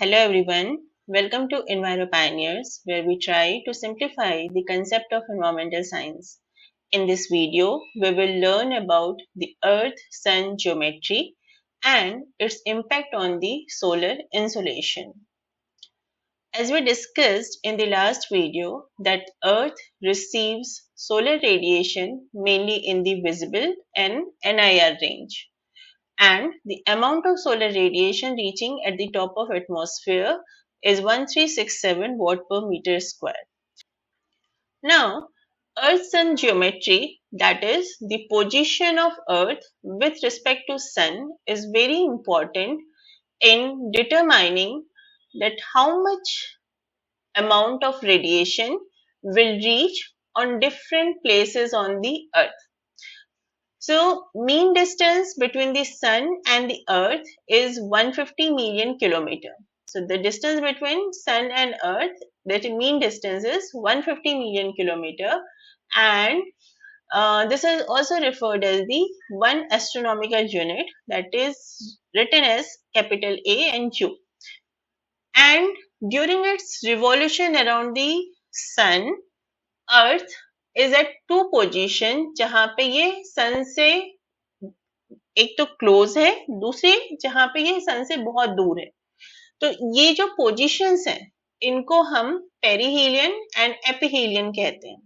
Hello everyone, welcome to Enviro Pioneers, where we try to simplify the concept of environmental science. In this video, we will learn about the Earth-Sun geometry and its impact on the solar insolation. As we discussed in the last video, that Earth receives solar radiation mainly in the visible and NIR range, and the amount of solar radiation reaching at the top of atmosphere is 1367 watt per meter square. Now, Earth-Sun geometry, that is the position of Earth with respect to Sun, is very important in determining that how much amount of radiation will reach on different places on the Earth. So, mean distance between the Sun and the Earth is 150 million kilometer. So, the distance between Sun and Earth, that mean distance is 150 million kilometer, and this is also referred as the one astronomical unit, that is written as capital A and U. And during its revolution around the Sun, Earth is at two position जहाँ पे ये सन से एक तो close है, दूसरी जहां पे ये सन से बहुत दूर है. तो ये जो पोजीशंस हैं, इनको हम पेरिहीलियन एंड एपिहीलियन कहते हैं.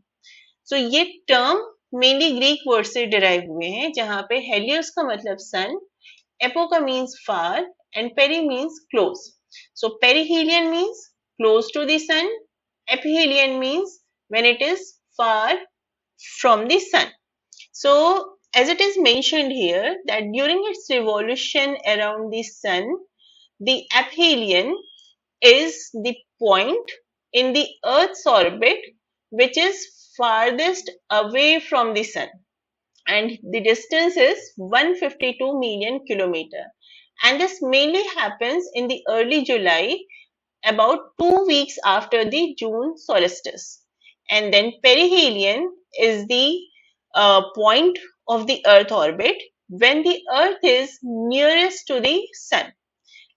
सो ये टर्म मेनली ग्रीक वर्ड से डिराइव हुए हैं, जहां पे हेलियोस का मतलब सन, एपो का means far and peri means close. So perihelion means close to the sun, aphelion means when it is far from the sun. So, as it is mentioned here, that during its revolution around the sun, the aphelion is the point in the Earth's orbit which is farthest away from the sun, and the distance is 152 million kilometer. And this mainly happens in the early July, about 2 weeks after the June solstice. And then perihelion is the point of the Earth orbit when the Earth is nearest to the Sun,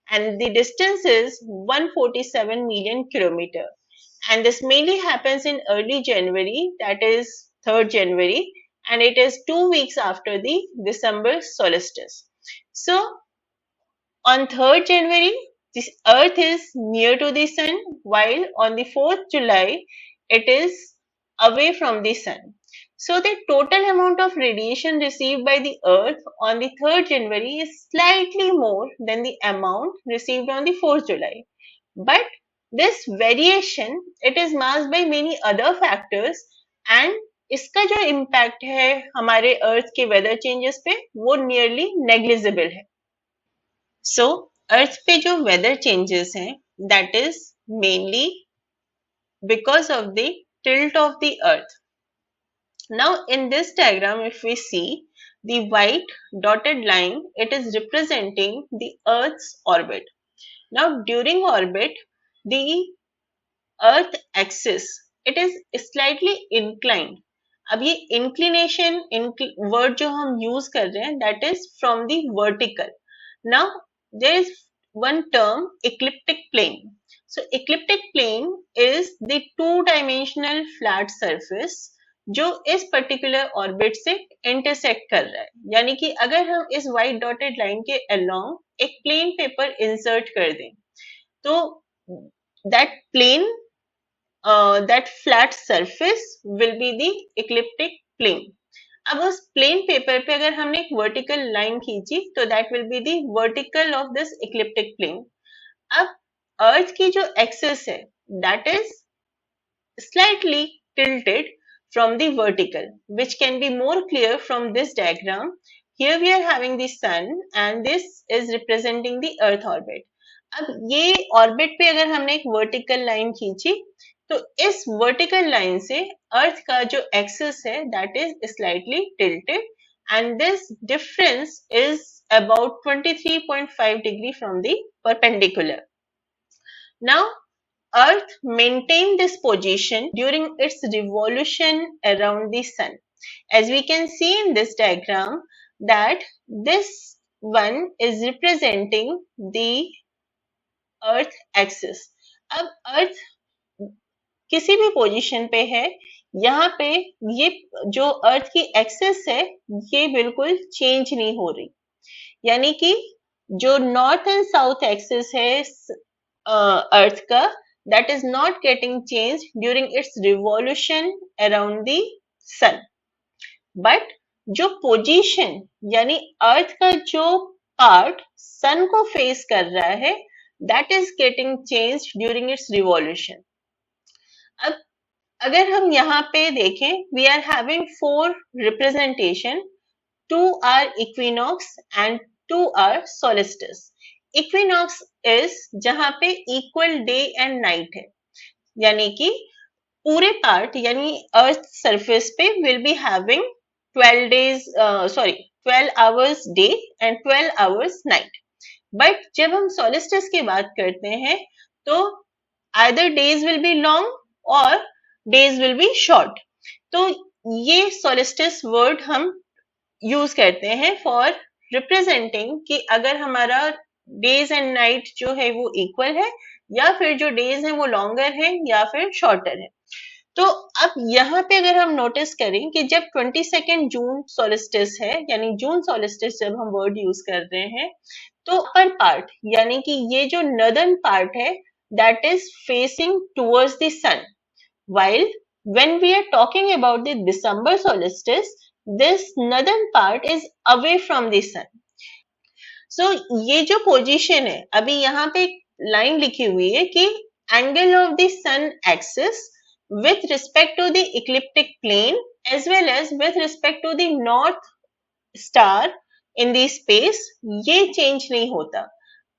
and the distance is 147 million kilometer. And this mainly happens in early January, that is 3rd January, and it is 2 weeks after the December solstice. So, on 3rd January, the Earth is near to the Sun, while on the 4th July, it is away from the Sun. So, the total amount of radiation received by the Earth on the 3rd January is slightly more than the amount received on the 4th July. But this variation, it is masked by many other factors, and इसका जो impact है हमारे Earth के weather changes पे, वो nearly negligible है. So, अर्थ पे जो वेदर चेंजेस हैं, that is mainly because of the tilt of the earth. Now, in this diagram, if we see the white dotted line, it is representing the Earth's orbit. Now, during orbit, the Earth axis, it is slightly inclined. अब ये inclination word जो हम use कर रहे हैं, that is from the vertical. Now, there is one term, ecliptic plane. So, ecliptic plane is the two-dimensional flat surface जो इस particular orbit से intersect कर रहा है. यानी कि अगर हम इस white dotted line के along एक plane paper insert कर दें, तो that plane, that flat surface will be the ecliptic plane. अब उस प्लेन पेपर पे अगर हमने एक वर्टिकल लाइन खींची, तो that will be the vertical of this ecliptic plane. अब अर्थ की जो एक्सिस है, that is slightly tilted from the vertical, which can be more clear from this diagram. Here we are having the sun and this is representing the earth orbit. अब ये orbit पे अगर हमने एक vertical line खींची, तो इस vertical line से अर्थ का जो एक्सिस है, that is slightly tilted, and this difference is about 23.5 degree from the perpendicular. Now, Earth maintained this position during its revolution around the Sun. As we can see in this diagram, that this one is representing the earth axis. अब अर्थ किसी भी position पे है, यहाँ पे ये जो अर्थ की एक्सिस है ये बिल्कुल चेंज नहीं हो रही, यानी कि जो नॉर्थ एंड साउथ एक्सिस है अर्थ का, that is not getting change during its revolution around the sun. But जो पोजीशन यानी अर्थ का जो पार्ट सन को फेस कर रहा है, that is getting change during its revolution. अब अगर हम यहाँ पे देखें, we are having 4 representation, 2 are equinox and 2 are solstice. Equinox is जहाँ पे equal day and night है, यानी कि पूरे पार्ट यानी अर्थ सरफेस पे will be having 12 days, 12 hours day and 12 hours night. But जब हम सोलिस्टिस की बात करते हैं तो either days will be long or days will be short। तो ये सोलिस्टिस वर्ड हम यूज करते हैं फॉर रिप्रेजेंटिंग कि अगर हमारा डेज एंड नाइट जो है वो इक्वल है, या फिर जो डेज है वो लॉन्गर है या फिर शॉर्टर है। तो अब यहाँ पे अगर हम नोटिस करें कि जब 22 जून सोलिस्टिस है, यानी जून सोलिस्टिस जब हम वर्ड यूज कर रहे हैं, तो अपर पार्ट यानी कि ये जो नदर्न पार्ट है that is facing towards the sun, while when we are talking about the December solstice, this northern part is away from the sun। So ये जो पोजीशन है, अभी यहाँ पे लाइन लिखी हुई है कि angle of the sun axis with respect to the ecliptic plane as well as with respect to the north star in the space, ये चेंज नहीं होता।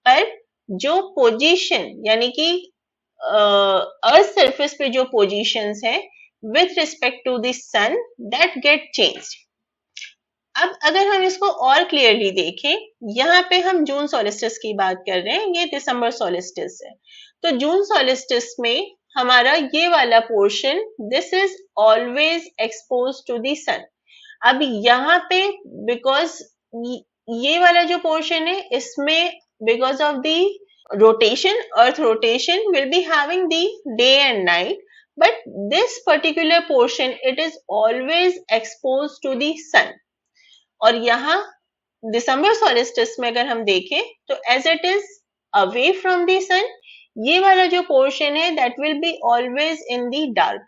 पर जो पोजीशन यानी कि अर्थ सरफेस पे जो पोजीशंस हैं with respect to the sun, that get changed. अब अगर हम इसको और क्लियरली देखें, यहाँ पे हम जून सोलिस्टिस की बात कर रहे हैं, ये दिसंबर सोलिस्टिस है। तो जून सोलिस्टिस में हमारा ये वाला portion, this is always expose to the sun. अब यहाँ पे बिकॉज ये वाला जो पोर्शन है इसमें because of the rotation, earth rotation will be having the day and night, but this particular portion it is always exposed to the sun। और यहाँ दिसंबर सोलिस्टिस में अगर हम देखें तो as it is away from the sun, ये वाला जो पोर्शन है that will be always in the dark.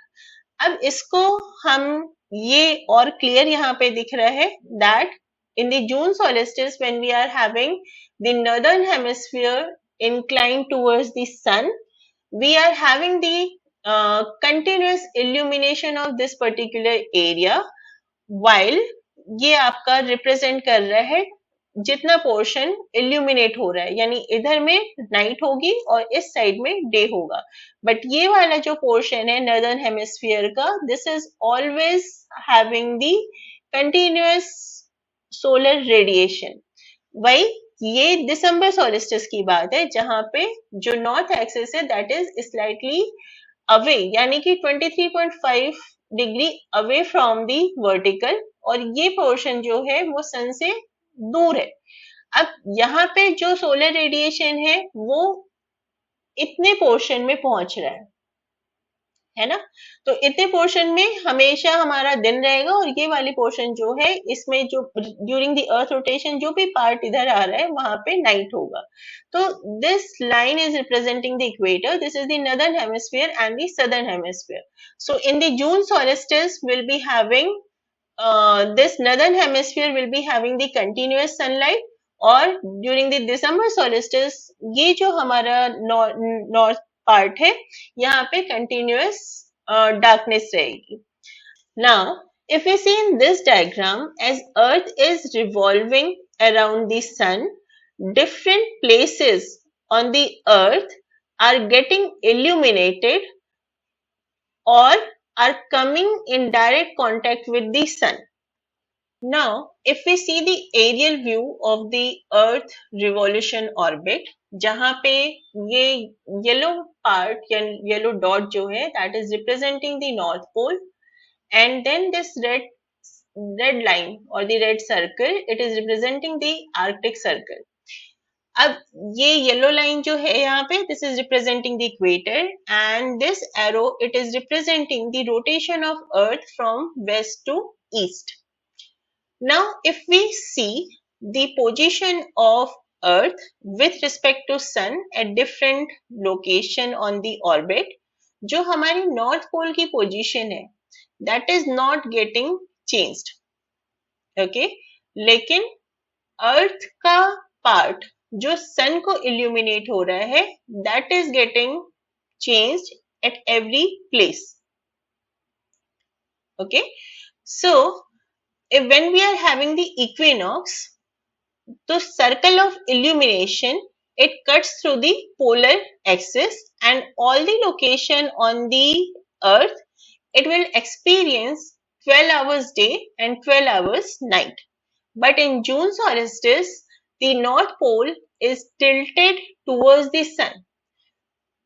अब इसको हम ये और क्लियर यहाँ पे दिख रहा है that in the June solstice when we are having the northern hemisphere inclined towards the sun, we are having the continuous illumination of this particular area, while ये आपका रिप्रेजेंट कर रहा है जितना पोर्शन इल्यूमिनेट हो रहा है, यानी इधर में नाइट होगी और इस साइड में डे होगा। बट ये वाला जो पोर्शन है नॉर्दर्न हेमिस्फीयर का, this is always having the continuous solar radiation. वही ये दिसंबर सोलिस्टिस की बात है जहां पे जो नॉर्थ एक्सिस है दैट इज स्लाइटली अवे, यानी कि 23.5 degree away from the vertical, और ये पोर्शन जो है वो सन से दूर है। अब यहाँ पे जो सोलर रेडिएशन है वो इतने पोर्शन में पहुंच रहा है ना, तो इतने पोर्शन में हमेशा हमारा दिन रहेगा, और ये वाली पोर्शन जो है इसमें जो ड्यूरिंग द अर्थ रोटेशन जो भी पार्ट इधर आ रहा है वहां पे नाइट होगा। तो this line is representing the equator, this is the northern hemisphere and the southern hemisphere. So in the June solstice will be having this northern hemisphere will be having the continuous sunlight, और during the December solstice ये जो हमारा north part है यहाँ पे continuous darkness रहेगी। Now if we see in this diagram, as earth is revolving around the sun, different places on the earth are getting illuminated or are coming in direct contact with the sun। Now, if we see the aerial view of the Earth revolution orbit, जहाँ पे ये yellow part या yellow dot जो है that is representing the North Pole, and then this red line or the red circle, it is representing the Arctic Circle। अब ये yellow line जो है यहाँ पे, this is representing the equator and this arrow it is representing the rotation of earth from west to east. Now if we see the position of earth with respect to sun at different location on the orbit, जो हमारी north pole की position है that is not getting changed. Okay, लेकिन अर्थ का part जो सन को illuminate हो रहा है that is getting changed at every place. Okay, so when we are having the equinox, the circle of illumination it cuts through the polar axis and all the location on the earth it will experience 12 hours day and 12 hours night. But in June solstice, the North Pole is tilted towards the sun.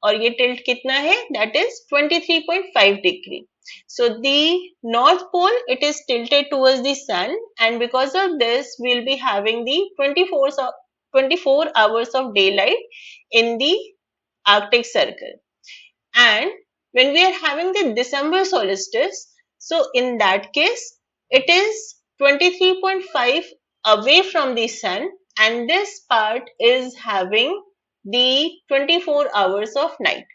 और ये tilt कितना है? That is 23.5 degree. So the North Pole it is tilted towards the sun, and because of this, we'll be having the 24 hours of daylight in the Arctic Circle. And when we are having the December solstice, so in that case, it is 23.5 away from the sun, and this part is having the 24 hours of night.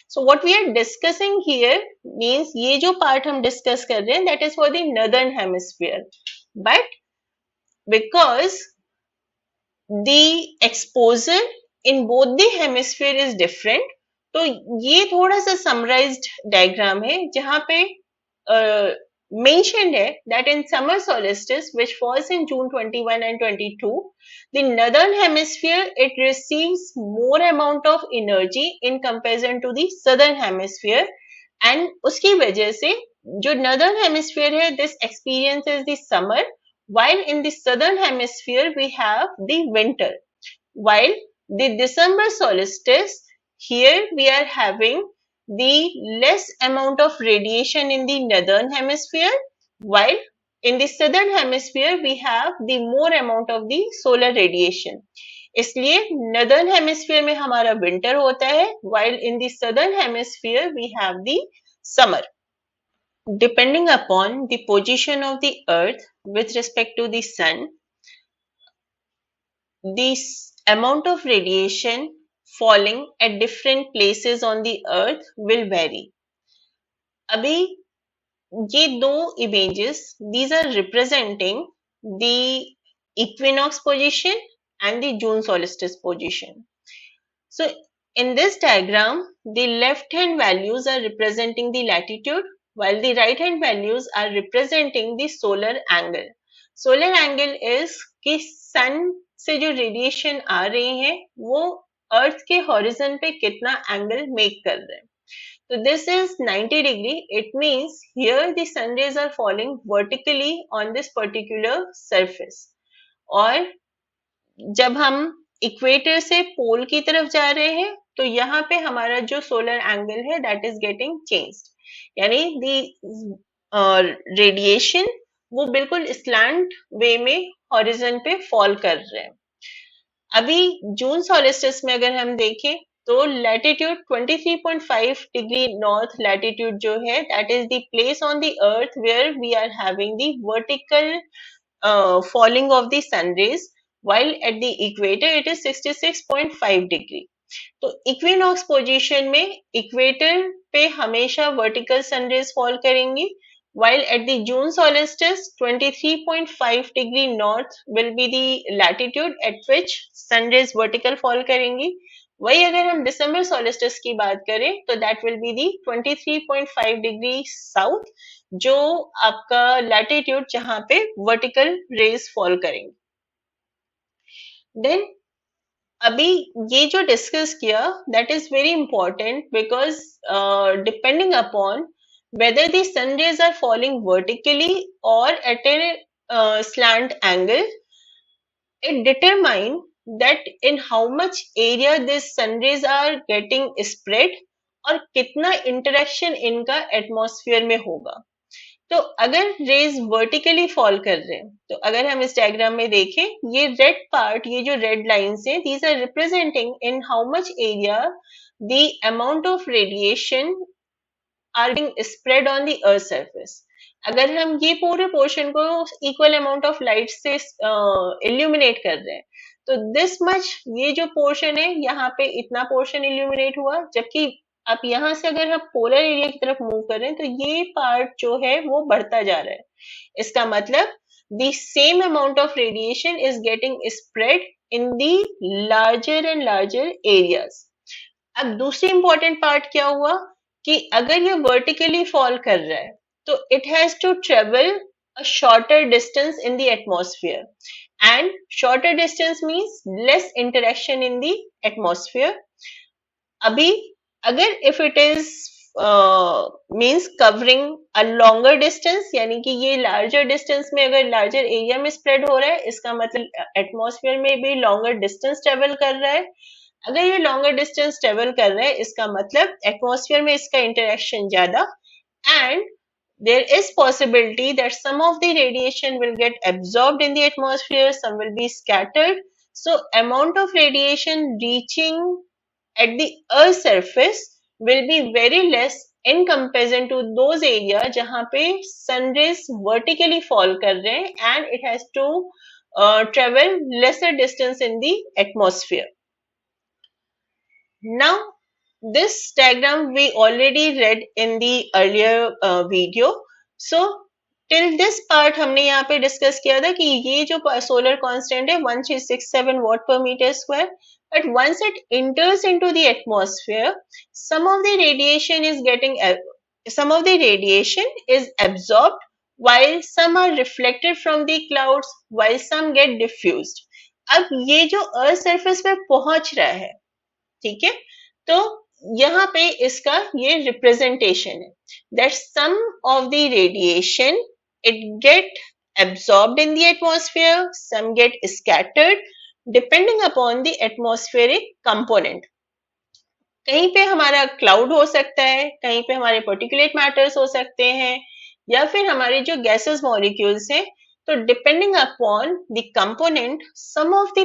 So what we are discussing here means ये जो part हम discuss कर रहे हैं that is for the northern hemisphere. But because the exposure in both the hemisphere is different, तो ये थोड़ा सा समराइज्ड डायग्राम है जहां पे mentioned है that in summer solstice which falls in June 21 and 22, the northern hemisphere it receives more amount of energy in comparison to the southern hemisphere, and उसकी वजह से जो northern hemisphere है this experiences the summer, while in the southern hemisphere we have the winter. While the December solstice, here we are having the less amount of radiation in the northern hemisphere, while in the southern hemisphere we have the more amount of the solar radiation. इसलिए northern hemisphere में हमारा winter होता है, while in the southern hemisphere we have the summer. Depending upon the position of the earth with respect to the sun, the amount of radiation falling at different places on the earth will vary. अभी ये दो images, these are representing the equinox position and the June solstice position. So in this diagram, the left hand values are representing the latitude, while the right hand values are representing the solar angle. Solar angle is कि sun से जो radiation आ रही है वो अर्थ के horizon पे कितना angle make कर रहे हैं. So this is 90 degree. It means here the sun rays are falling vertically on this particular surface. और जब हम इक्वेटर से पोल की तरफ जा रहे हैं तो यहाँ पे हमारा जो सोलर एंगल है दैट इज गेटिंग चेंज्ड, यानी दी रेडिएशन वो बिल्कुल स्लैंट वे में हॉरिजन पे फॉल कर रहे हैं. अभी जून सॉलिस्टिस में अगर हम देखें तो लैटिट्यूड 23.5 डिग्री नॉर्थ लैटिट्यूड जो है that is the place on the earth where we are having the vertical falling of the sun rays, while at the equator it is 66.5 degree. तो इक्विनॉक्स पोजीशन में equator पे हमेशा vertical sun rays fall करेंगी, while at the June solstice 23.5 degree north will be the latitude at which sun rays vertical fall करेंगी. वही अगर हम दिसंबर solstice की बात करें तो that will be the 23.5 degree south, जो आपका लैटिट्यूड जहां पे वर्टिकल रेज फॉल करेंगे. देन अभी ये जो डिस्कस किया that is very important because depending upon whether the sun rays are falling vertically or at a slant angle, it determines that in how much area these sun rays are getting spread और कितना interaction इनका atmosphere में होगा. तो अगर raise vertically fall कर रहे हैं, तो अगर हम इस डायग्राम में देखें, ये रेड पार्ट, ये जो रेड लाइन्स हैं, these are representing in how much area the amount of radiation are being spread on the earth surface. अगर हम ये पूरे पोर्शन को इक्वल अमाउंट ऑफ लाइट से इल्यूमिनेट कर रहे हैं, तो दिस मच, ये जो पोर्शन है यहाँ पे इतना पोर्शन इल्यूमिनेट हुआ, जबकि आप यहाँ से अगर हम पोलर एरिया की तरफ मूव कर रहे हैं, तो ये पार्ट जो है वो बढ़ता जा रहा है। इसका मतलब the same amount of radiation is getting spread in the larger and larger areas. अब दूसरी इंपॉर्टेंट पार्ट क्या हुआ कि अगर ये वर्टिकली फॉल कर रहा है, तो it has to travel a shorter distance in the atmosphere, and shorter distance means less interaction in the atmosphere. अभी अगर if it is means covering a longer distance, यानी कि ये larger distance में अगर larger area में spread हो रहा है, इसका मतलब atmosphere में भी longer distance travel कर रहा है। अगर ये longer distance travel कर रहा है, इसका मतलब atmosphere में इसका interaction ज्यादा, and there is possibility that some of the radiation will get absorbed in the atmosphere, some will be scattered. So amount of radiation reaching at the earth surface will be very less in comparison to those area जहाँ पे sun rays vertically fall कर रहे हैं, and it has to travel lesser distance in the atmosphere. Now this diagram we already read in the earlier video. So till this part हमने यहाँ पे discuss किया था कि ये जो सोलर कांस्टेंट है 1367 watt per meter square, but once it enters into the atmosphere, some of the radiation is absorbed, while some are reflected from the clouds, while some get diffused. अब ये जो earth surface पे पहुंच रहा है, ठीक है, तो यहाँ पे इसका ये रिप्रेजेंटेशन है that some of the radiation it get absorbed in the atmosphere, some get scattered depending upon the atmospheric component. कहीं पे हमारा क्लाउड हो सकता है, कहीं पे हमारे पर्टिकुलेट मैटर्स हो सकते हैं, या फिर हमारे जो गैसेस मॉलिक्यूल्स हैं, तो depending upon the component, some of the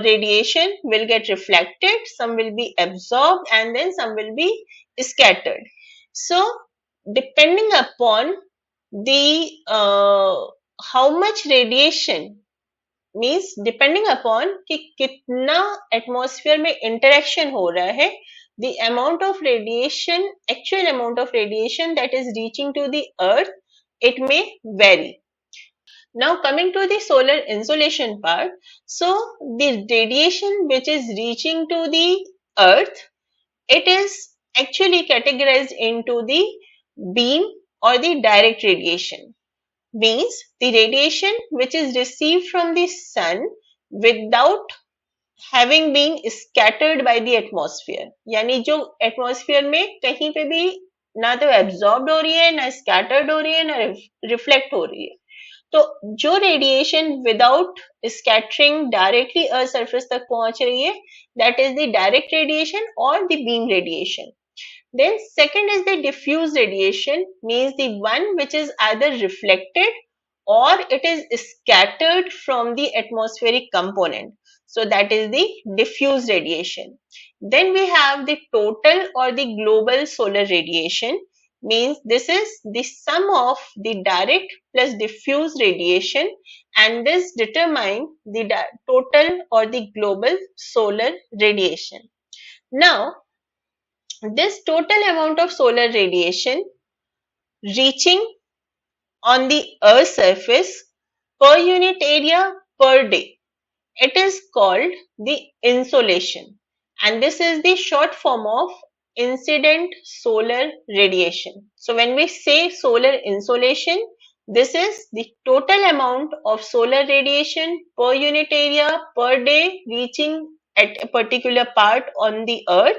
radiation will get reflected, some will be absorbed, and then some will be scattered. So depending upon the how much radiation means depending upon कि कितना atmosphere में interaction हो रहा है, the amount of radiation, actual amount of radiation that is reaching to the earth, it may vary. Now coming to the solar insolation part, so the radiation which is reaching to the earth, it is actually categorized into the beam or the direct radiation. Means the radiation which is received from the sun without having been scattered by the atmosphere, यानी जो atmosphere में कहीं पे भी ना तो absorbed हो रही है, ना scattered हो रही है, ना reflect हो रही है, तो जो radiation without scattering directly earth surface तक पहुंच रही है, that is the direct radiation or the beam radiation. Then second is the diffuse radiation, means the one which is either reflected or it is scattered from the atmospheric component. So that is the diffuse radiation. Then we have the total or the global solar radiation, means this is the sum of the direct plus diffuse radiation, and this determine the total or the global solar radiation. Now this total amount of solar radiation reaching on the earth surface per unit area per day, it is called the insolation, and this is the short form of incident solar radiation. So when we say solar insolation, this is the total amount of solar radiation per unit area per day reaching at a particular part on the earth,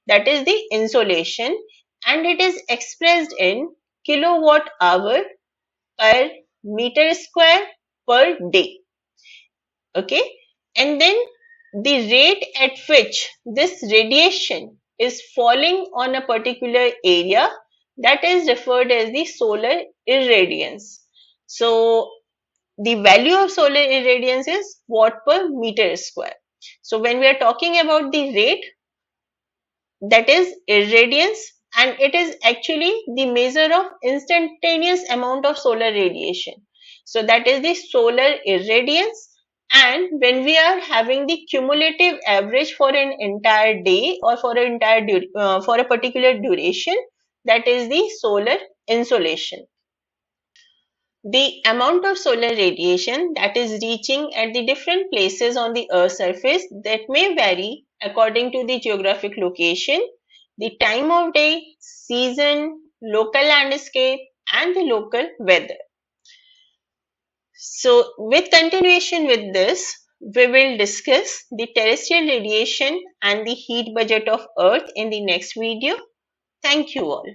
that is the insolation, and it is expressed in kilowatt hour per meter square per day. Okay, and then the rate at which this radiation is falling on a particular area, that is referred as the solar irradiance. So the value of solar irradiance is watt per meter square. So when we are talking about the rate, that is irradiance, and it is actually the measure of instantaneous amount of solar radiation. So that is the solar irradiance. And when we are having the cumulative average for an entire day or for an entire for a particular duration, that is the solar insolation. The amount of solar radiation that is reaching at the different places on the Earth's surface, that may vary according to the geographic location, the time of day, season, local landscape, and the local weather. So with continuation with this, we will discuss the terrestrial radiation and the heat budget of Earth in the next video. Thank you all.